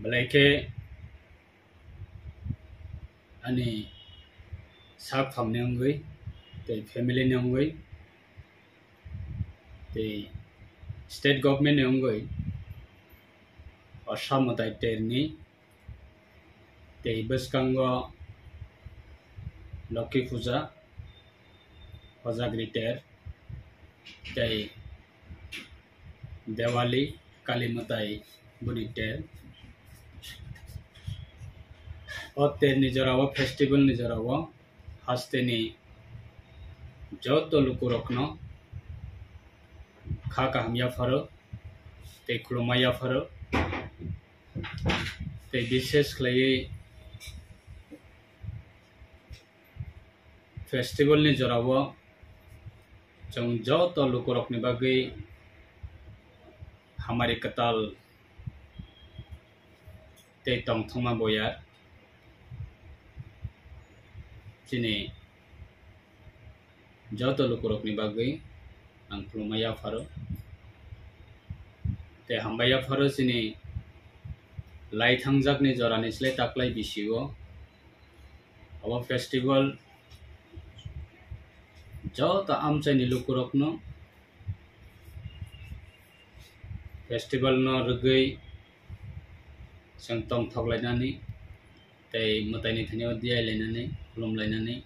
Belai ani sak pham ne ngui te family ne ngui te state government ne ngui Assam tai terni te beskango Loki Puja Hojagri ter te Diwali Kali Matai buni ter o ter nijarawa festival nijarawa haste ni joto lukurokno khaka hamya faro te khulumaya faro te bishesh khlai festival ni jarawa jong joto lukurokni bagai hamari katal te tong thoma boyar chini joto lukurokni bagai ang khulumaya faro te hambaya faro chini lai thangjak ni jorani slai taklai bisio abo festival joto amchai ni lukurokno festival no rugai sang tong thoklainani tei mataini thanio diai lainani khulum lainani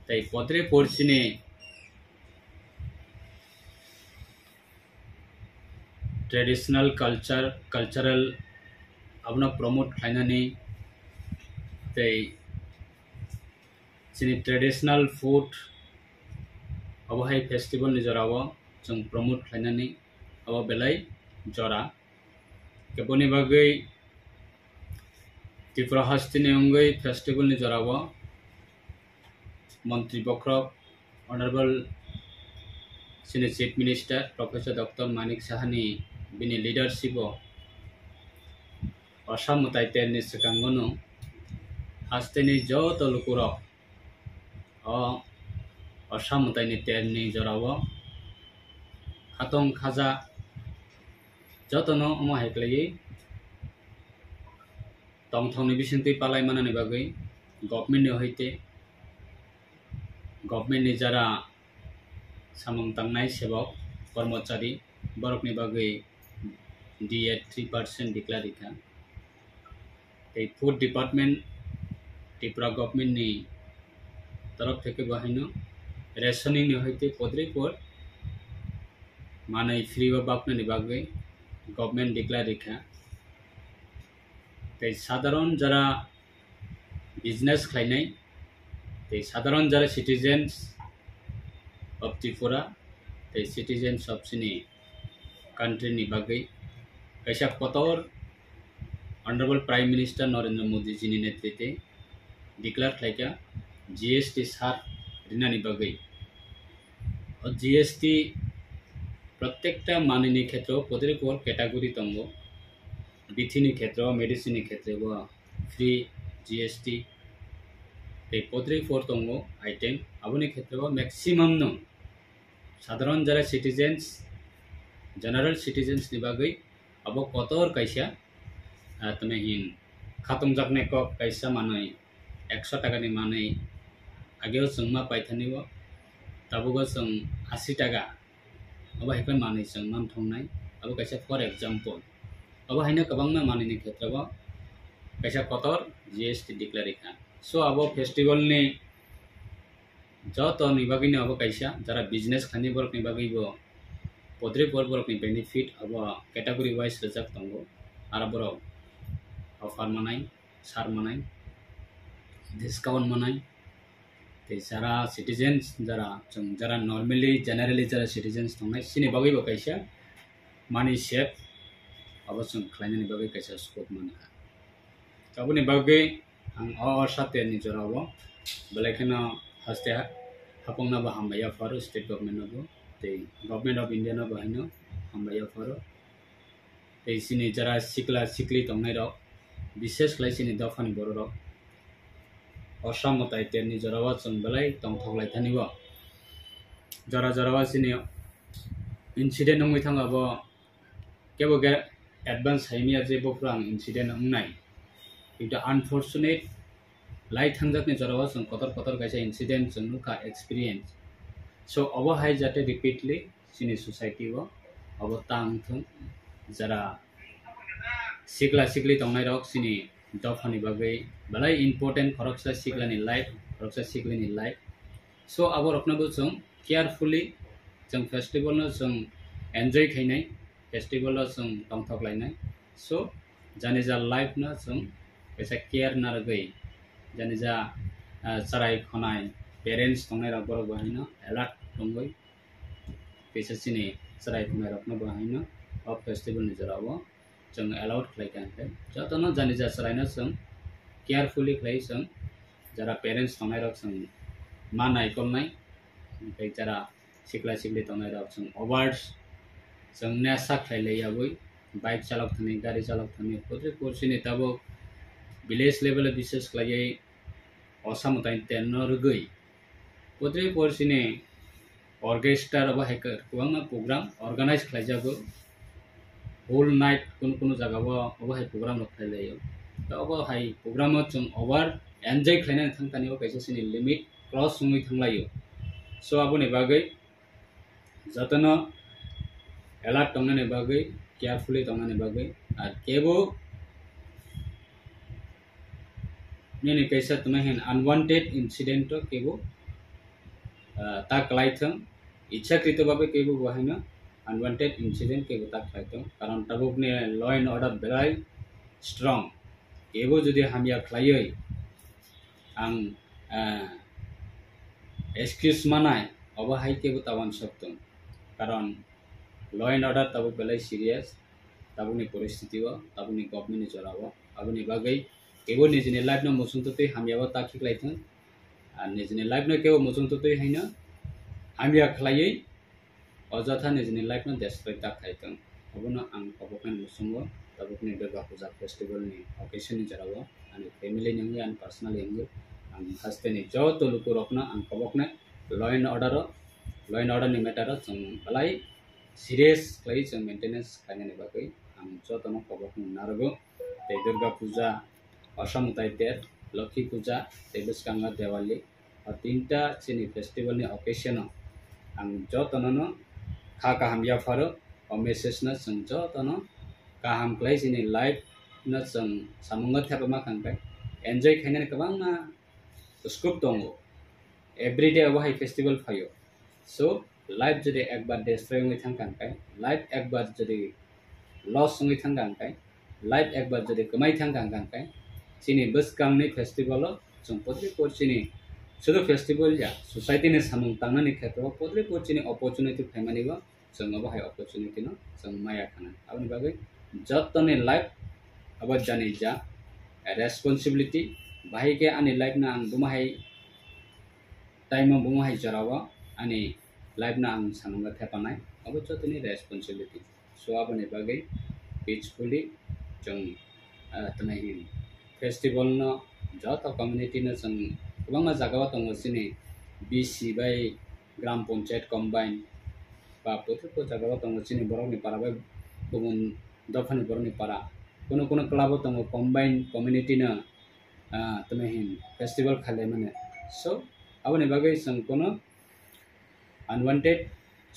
tei potre porchini traditional cultural abna promote khlainani tei chini traditional food abo hai festival ni jorawo jong promote khlainani abo belai jora keboni bagai Tripura hasti ni ongoi festival ni jorawo Mantri Bokrok Honorable Senior Chief Minister Professor Dr. Manik Sahani bini leadership o Assam tai terni sekangono haste ni joto lukurok o Assam tai ni terni jorawo khatong khaja joto no omo heklai tong thong ni bisinti palai manani bagai government ni hoite government ni jara samung tangnai sebok kormachari borok ni bagai DA 3% declare ikha tei food department Tripura government ni तरफ থেকে বাহিনো rationing ni hoite podri por manai free ba bakna ni bagai government declare ikha tei সাধারণ যারা business khlainai tei সাধারণ যারা citizens of Tripura tei citizens of sini country ni bagai kaisa kotor Honorable Prime Minister Narendra Modi ji ni netritwe declare khlaika GST sar rinani bagai o GST प्रत्येकटा मानिनि क्षेत्र पदरे पर category तंगो बिथिनि क्षेत्र medicine क्षेत्र व free GST ते पदरे पर तंगो item अबनि क्षेत्र maximum no साधारण जरा सिटीजन्स जनरल सिटीजन्स नि बागै अब कतर कैसा तमे हिन खातम जाकने को कैसा मानै 100 टाका नि मानै आगेव जोंमा पाइथानिव ताबुगा जों 80 टाका अब हेकन मानै जों मान थंनाय अब कैसा फॉर एग्जांपल अब हाइना गोबांना मानैनि क्षेत्रव कैसा कतर GST डिक्लेयर इखा सो अब फेस्टिवल नि जत नि बागैनो अब कैसा जरा बिजनेस खानि बरक नि बागैबो पदरे बरक नि बेनिफिट अब कैटेगरी वाइज रजक तंगो आरो बरक ऑफर मानाय सार मानाय डिस्काउंट मानाय ते जरा सिटीजन्स जरा नॉर्मली जनरली जरा सिटीजन्स तंनाय सिनि बागैबो कैसा मानि सेफ अब जों खलायनायनि बागै कैसा स्कोप मानो ताबुनि बागै आं असाते नि जराव बेलेखनो हस्ते हापंना बा हामबाया फारो स्टेट गवर्नमेंट नबो ते गवर्नमेंट ऑफ इंडिया न बाहिनो हामबाया फारो ते सिनि जरा सिकला सिकली तंनाय र विशेष लाई सिनि दफानि बर र Assam tai terni jarawa जों बेलाय तंग थगलाय थानिव जरा जरावा सिनि इंसिडेंट नङै थाङाबो केबो advance haimia je bokrang incident angnai itu unfortunate lai thangjak ni jarawa sung kotor kaisa incident sung ka experience so abo hai jate repeatedly sini society o abo tang thung jara sikla sikli tongnai rok sini dofani bagai balai important khoroksa siklani life khoroksa siklani life so abo rokna bo sung carefully jeng festival no jeng enjoy khainai festival no jeng tongthok lainai so jani ja life na jeng kaisa care na ragai jani ja sarai khonai parents tongnai rok borok bahino alert tongoi kaisa sini sarai khonai rok no bahino of festival ni jarawo jeng allowed khlaikan kai jotono jani ja sarai na jeng carefully khlai jeng jara parents tongnai rok jeng manai kolnai kai jara sikla sikli tongnai rok jeng awards jeng nesa khlailai abui bike chalok thani gari chalok thani putri porsini tabo village level বিশেষ khlaiai osamutai tenno rugui putri porsini orchestra aba hacker kubangma program organize khlaijago whole night kun jaga abo hai program rok khlailaio abo hai program o chung over enjoy khlaina thangtani o kaisa sini limit cross sungui thanglaio so aboni bagai jatono alert tongnani bagai carefully tongnani bagai ar kebo nini kaisa tumahin unwanted incident to kebo ta klaithang ichhakrito babe kebo bahina unwanted incident kebo ta klaithang karon tabukni law and order very strong kebo jodi hamya khlaioi ang excuse manai obo hai kebo tawan soktung karon law and order tabuk belai serious tabukni poristiti o tabukni government ni jorao aboni bagai kebo nijini life no musung tutui hamya ta khiklaithang R Nizhny life ন কেও মুজুং তুই hyena হামিয়া খ্লাইयै অযথা Nizhny life ন destroy ta khaitang abono ang pabokhan musungo tabukni durga puja festival ni occasion ni jarawo ani family ni and personal ni ang hasteni joto luku rokna ang pabokna law and order ni matter jeng balai serious klai jeng maintenance khainani bagai ang joto no pabokni nargo te durga puja asamutai ter Lakhi Puja, Tebuskanga Diwali, और तीनटा चीनी festival नि occasion आं जतनो खा काहाम याफारो और message न जों जतनो काहाम क्लाइ चीनी लाइफ न जों सामुंगा थाबा खांबाय एन्जॉय खायनानै गोबां स्कोप दङ एभ्रीडे अबहाय फेस्टिवल फायो सो लाइफ जदि एक बार डिस्ट्रय होय थांखांबाय लाइफ एक बार जदि लस होय थांखांबाय लाइफ एक बार जदि कमाय थांखांबाय चीनी बसकांनि फेस्टिवल जों पत्रि कोर्चिनि शुद्ध फेस्टिवल या सोसाइटी ने सामुं तांनानि क्षेत्र पत्रि कोर्चिनि अपॉर्चुनिटी फायमानिबो जों अबहाय अपॉर्चुनिटी न जों माया खाना आबनि बागै जतने लाइफ अब जानि जा रेस्पॉन्सिबिलिटी बाहाय के आनि लाइफ ना आं बुमाहाय टाइम बुमाहाय जरावा आनि लाइफ ना आं सामुंगा थापानाय अब जतने रेस्पॉन्सिबिलिटी सो आबनि बागै पीसफुली जों तनाहि फेस्टिवल न जत कम्युनिटी न जों गोबां जायगायाव दङ जोंनि बीसी बाय ग्राम पंचायत कम्बाइन बा पत्रिको जायगायाव दङ जोंनि बर'नि पारा बाय गुबुन दफानि बर'नि पारा कोनो क्लाबाव दङ कम्बाइन कम्युनिटी न तनाहि फेस्टिवल खाले माने सो आबनि बागै जों कोनो अनवांटेड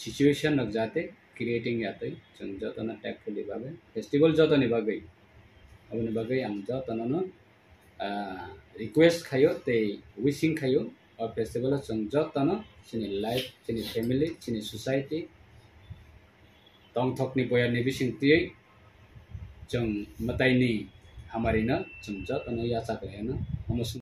सिचुएशन न जाते क्रिएटिंग याते जों जतन टेकफुली बागै फेस्टिवल जतनि बागै aboni bagai ang jatano request khayo te wishing khayo or festival jong jatano chini life chini family chini society tong thokni boyar ni bising tiei jong matai ni hamarina jong jatano ya chakayana